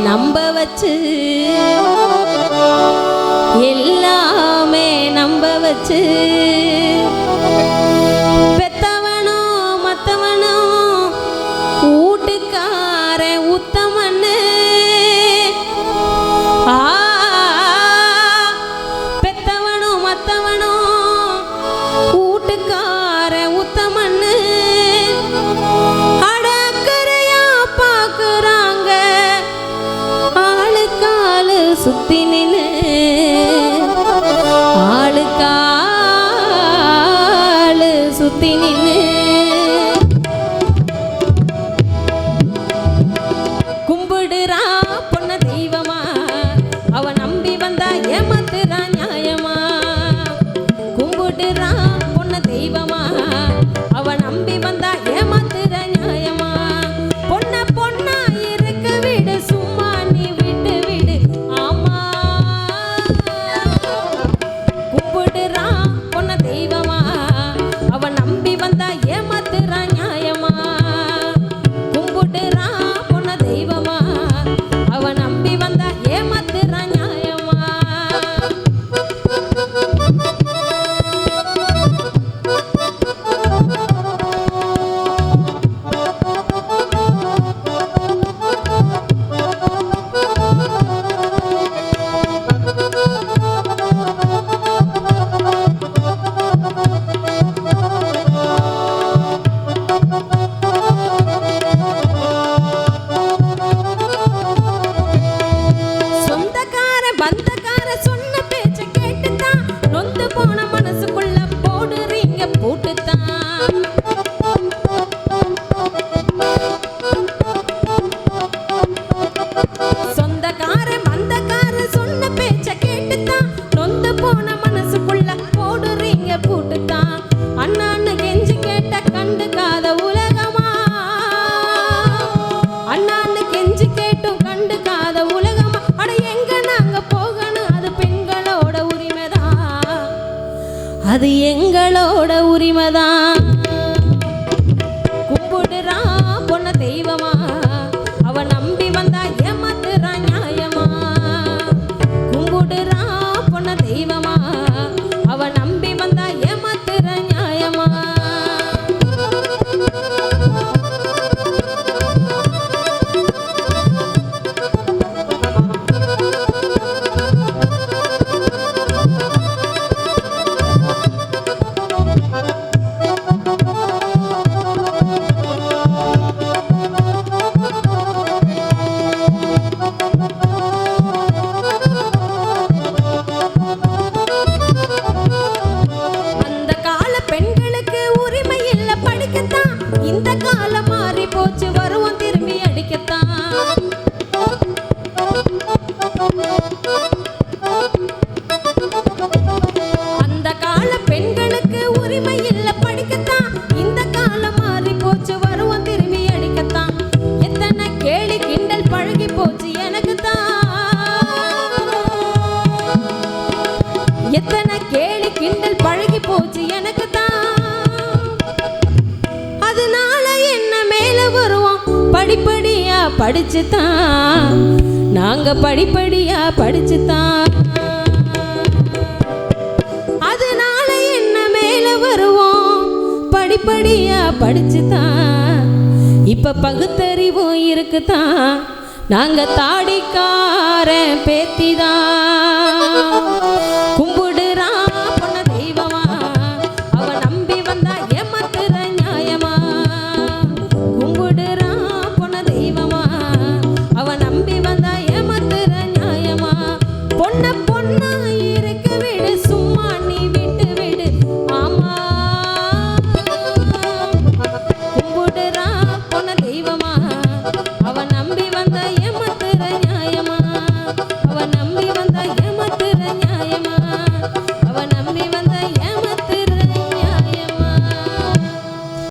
நம்ப வச்சு எல்லாமே நம்ப வச்சு பெத்தவனோ மத்தவனோ வீட்டுக்கார உத்தமன்னு பெத்தவனோ மத்தவனோ வீட்டுக்கார உத்தமன்னு அடக்கறையா பாக்குறாங்க ஆளுக்காலு சுத்தி நின்னு ஆளுக்காலு சுத்தி நின்னு கும்பிடுறா பொண்ண தெய்வமா அவ நம்பி வந்தா ஏமாத்துறா நியாயமா கும்பிடுறா பொண்ண தெய்வமா அவ நம்பி வந்தா ஏமாத்துற நியாயமா பொண்ண பொண்ணா இருக்க விடு சும்மா நீ விட்டு விடு ஆமா கும்பிடுறா பொண்ண தெய்வமா அவ நம்பி வந்தா ஏமாத்துற நியாயமா கும்பிடுறா பொண்ண தெய்வமா அவ நம்பி வந்தா ஏமாத்துற நியாயமா சொந்தக்கார பந்தக்கார சொன்ன பேச்ச கேட்டுத்தான் நொந்து போன மனசுக்குள்ள போடுறீங்க போட்டுத்தான் சொந்தக்கார பந்தக்கார சொன்ன பேச்ச கேட்டுத்தான் நொந்து போன மனசுக்குள்ள போடுறீங்க போட்டுத்தான் அண்ணான்னு கெஞ்சி கேட்ட கண்டுக்காத உலகமா அண்ணான்னு கெஞ்சி கேட்டும் கண்டுக்காத உலகமா அட எங்க நாங்க போகணும் அது பெண்களோட உரிமைதான் அது எங்களோட உரிமைதான் கும்பிடுறா பொண்ண தெய்வமா அவ நம்பி வந்தா ஏமாத்துறா நியாயமா கும்பிடுறா பொண்ண தெய்வமா அவ நம்பி வந்தா ஏமாத்துற நியாயமா அந்த கால பெண்களுக்கு உரிமை இல்ல படிக்கத்தான் இந்த காலம் மாறி போச்சு வருவோம் திரும்பி அடிக்கத்தான் அந்த கால பெண்களுக்கு உரிமை இல்ல படிக்கத்தான் இந்த காலம் மாறி போச்சு வருவோம் திரும்பி அடிக்கத்தான் எத்தனை கேலி கிண்டல் பழகி போச்சு எனக்கு தான் எத்தனை கேலி கிண்டல் பழகி போச்சு எனக்கு தான் அதனால என்ன மேல வருவோம் படிப்படியா படிச்சுதான் நாங்க படிப்படியா படிச்சுதான் அதனால என்ன மேல வருவோம் படிப்படியா படிச்சுதான் இப்ப பகுத்தறிவும் இருக்குதான் நாங்க தாடிக்கார பேத்திதான்